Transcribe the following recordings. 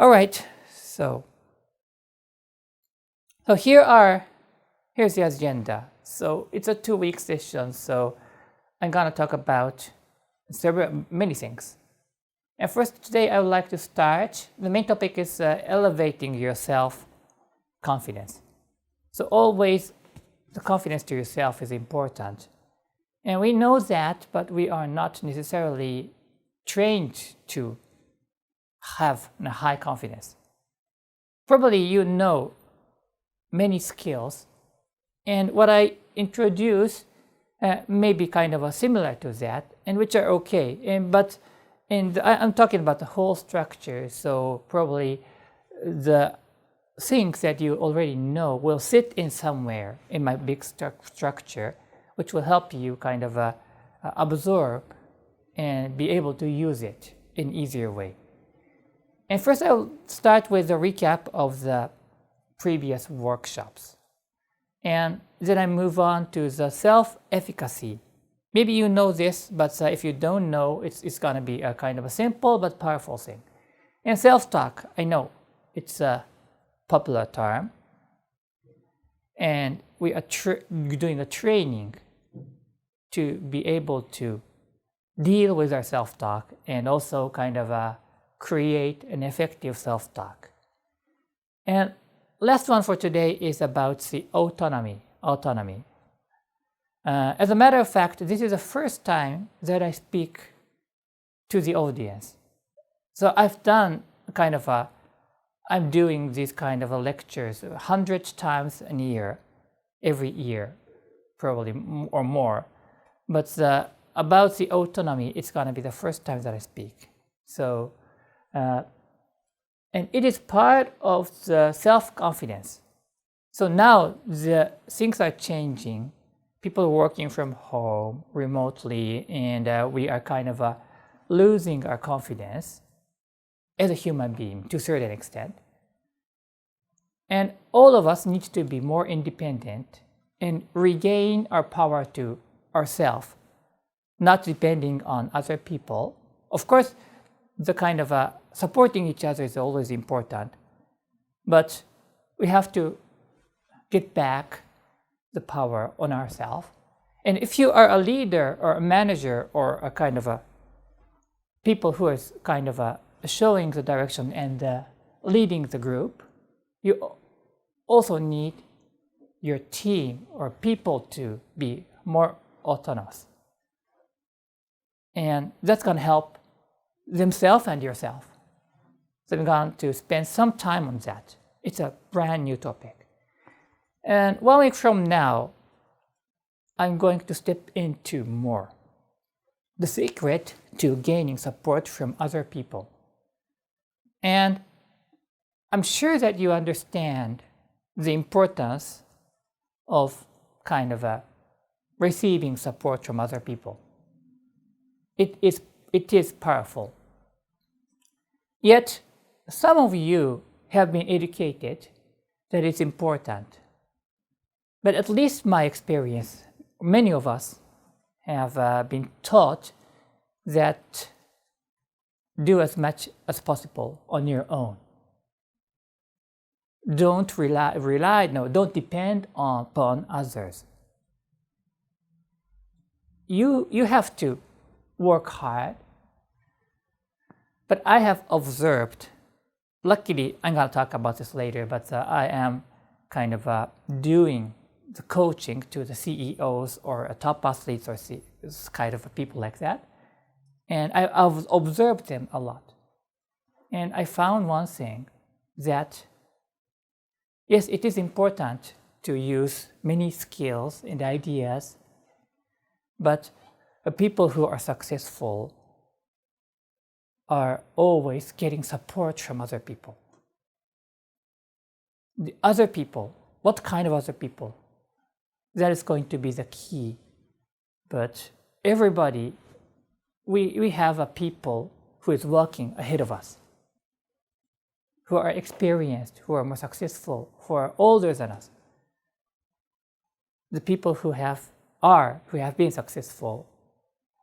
All right, so here's the agenda. So it's a 2-week session, so I'm gonna talk about many things. And first today I would like to start, the main topic is elevating your self-confidence. So always the confidence to yourself is important. And we know that, but we are not necessarily trained to have a high confidence. Probably you know many skills, and what I introduce may be kind of similar to that, and which are okay. I'm talking about the whole structure, so probably the things that you already know will sit in somewhere in my big structure, which will help you kind of absorb and be able to use it in an easier way. And first I'll start with a recap of the previous workshops. And then I move on to the self-efficacy. Maybe you know this, but if you don't know, it's going to be a kind of a simple but powerful thing. And self-talk, I know it's a popular term. And we are doing a training to be able to deal with our self-talk and also kind of create an effective self-talk. And last one for today is about the autonomy. As a matter of fact, this is the first time that I speak to the audience. So I've done I'm doing these kind of lectures 100 times a year, every year, probably or more. But about the autonomy, it's going to be the first time that I speak. So, and it is part of the self-confidence. So now the things are changing. People are working from home remotely, and we are kind of losing our confidence as a human being to a certain extent. And all of us need to be more independent and regain our power to ourselves, not depending on other people. Of course, the kind of supporting each other is always important, but we have to get back the power on ourselves. And if you are a leader or a manager or a kind of a people who is kind of showing the direction and leading the group, you also need your team or people to be more autonomous. And that's going to help themselves and yourself. So I'm going to spend some time on that. It's a brand new topic. And 1 week from now, I'm going to step into more the secret to gaining support from other people. And I'm sure that you understand the importance of kind of receiving support from other people. It is powerful. Yet, some of you have been educated that it's important. But at least my experience, many of us have been taught that do as much as possible on your own. Don't don't depend upon others. You have to work hard. But I have observed, luckily, I'm going to talk about this later, but I am kind of doing the coaching to the CEOs or top athletes or kind of people like that. And I've observed them a lot. And I found one thing that, yes, it is important to use many skills and ideas, but people who are successful are always getting support from other people. The other people, what kind of other people? That is going to be the key. But everybody, we have a people who is working ahead of us, who are experienced, who are more successful, who are older than us. The people who have been successful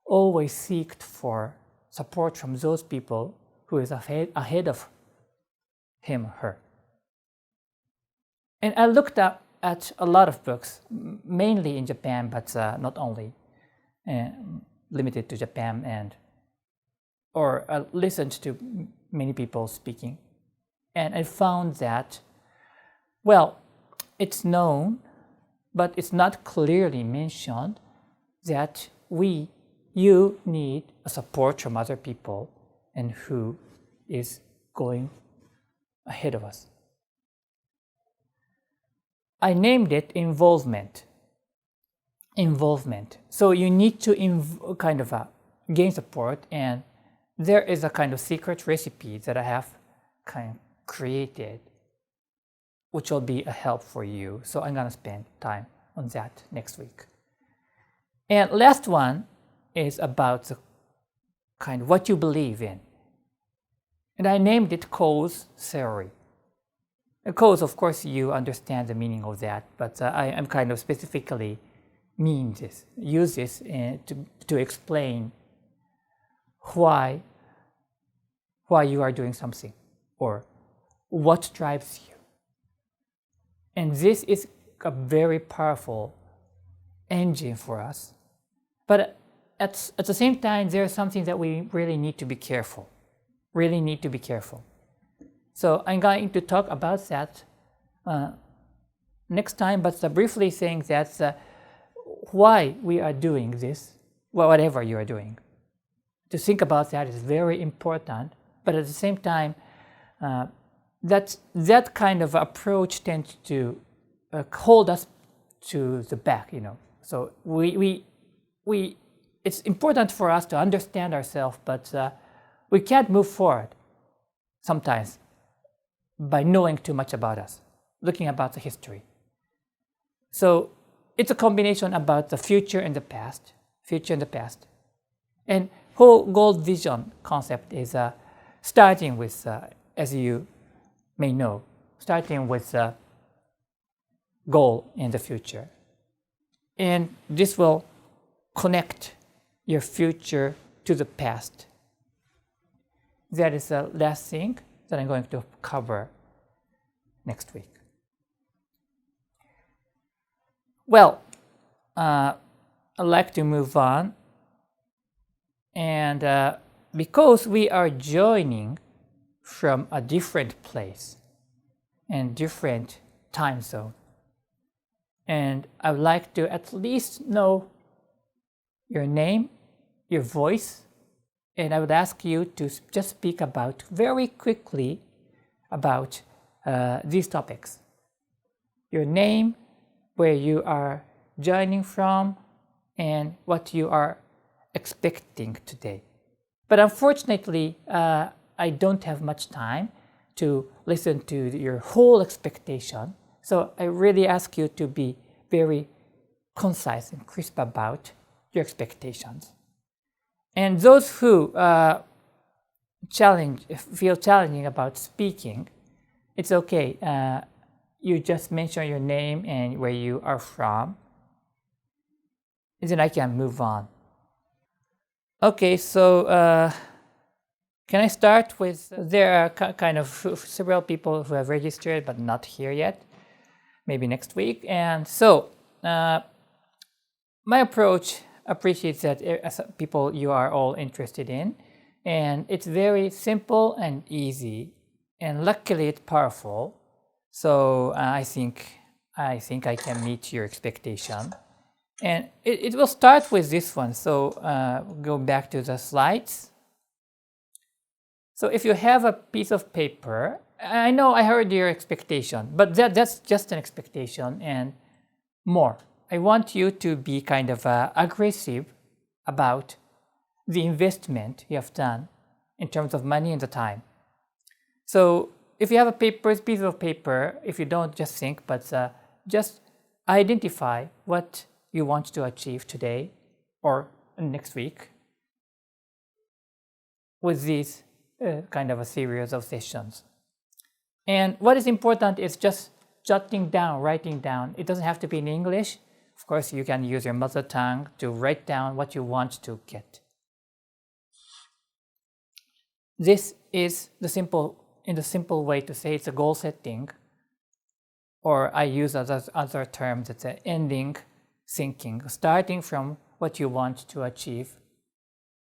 always seek for support from those people who is ahead of him or her. And I looked up at a lot of books, mainly in Japan, but not only limited to Japan, or I listened to many people speaking. And I found that, well, it's known, but it's not clearly mentioned that you need a support from other people and who is going ahead of us. I named it involvement. Involvement. So you need to gain support, and there is a kind of secret recipe that I have kind of created, which will be a help for you. So I'm gonna spend time on that next week. And last one is about the kind of what you believe in. And I named it cause theory. Cause, of course, you understand the meaning of that, but I am kind of specifically use this to explain why you are doing something or what drives you. And this is a very powerful engine for us. But at the same time, there's something that we really need to be careful. So I'm going to talk about that next time, but briefly saying that why we are doing this, whatever you are doing. To think about that is very important, but at the same time, that kind of approach tends to hold us to the back, So it's important for us to understand ourselves, but we can't move forward sometimes by knowing too much about us, looking about the history. So it's a combination about the future and the past. And whole gold vision concept is starting with, as you may know, starting with a goal in the future. And this will connect your future to the past. That is the last thing that I'm going to cover next week. Well, I'd like to move on. And because we are joining from a different place and different time zone, and I would like to at least know your name, your voice, and I would ask you to just speak about very quickly about these topics. Your name, where you are joining from, and what you are expecting today. But unfortunately, I don't have much time to listen to your whole expectation. So I really ask you to be very concise and crisp about your expectations. And those who feel challenging about speaking, it's okay. You just mention your name and where you are from, and then I can move on. Okay, so can I start with, there are kind of several people who have registered but not here yet, maybe next week. And so my approach appreciates that people you are all interested in, and it's very simple and easy, and luckily it's powerful. So I think I can meet your expectation. And it will start with this one. So go back to the slides. So if you have a piece of paper, I know I heard your expectation, but that's just an expectation and more. I want you to be kind of aggressive about the investment you have done in terms of money and the time. So if you have a piece of paper, if you don't just think, but just identify what you want to achieve today or next week with these kind of a series of sessions. And what is important is just writing down. It doesn't have to be in English. Of course, you can use your mother tongue to write down what you want to get. This is the simple in the simple way to say it's a goal setting, or I use other terms, it's an ending thinking, starting from what you want to achieve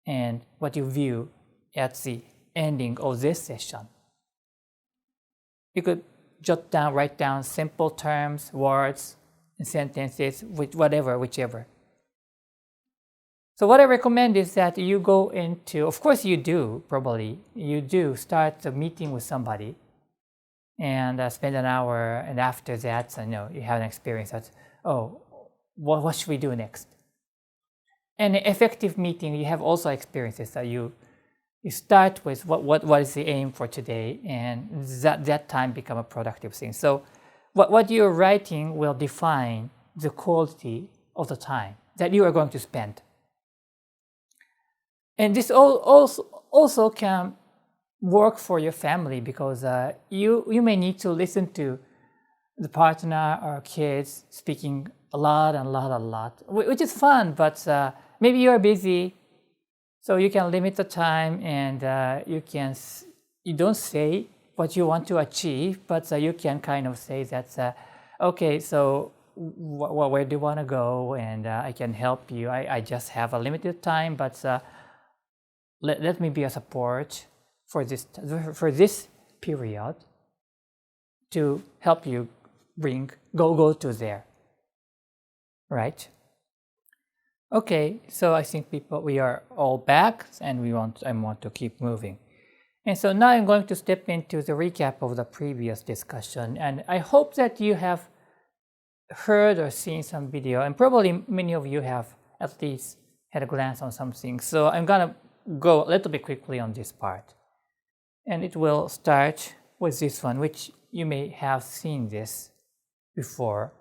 and what you view at the ending of this session. You could write down simple terms, words, and sentences, whichever. So what I recommend is that you go into, of course you do start the meeting with somebody and spend an hour, and after that, you have an experience that, what should we do next? And an effective meeting, you have also experiences that you start with what is the aim for today, and that time become a productive thing. So what you're writing will define the quality of the time that you are going to spend. And this also can work for your family, because you may need to listen to the partner or kids speaking a lot, which is fun, but maybe you're busy, so you can limit the time, and you don't say what you want to achieve, but you can kind of say that, okay, so where do you want to go, and I can help you. I just have a limited time, but let me be a support for this period to help you go to there, right? Okay, so I think we are all back, and I want to keep moving. And so now I'm going to step into the recap of the previous discussion, and I hope that you have heard or seen some video, and probably many of you have at least had a glance on something. So I'm gonna go a little bit quickly on this part. And it will start with this one, which you may have seen this before.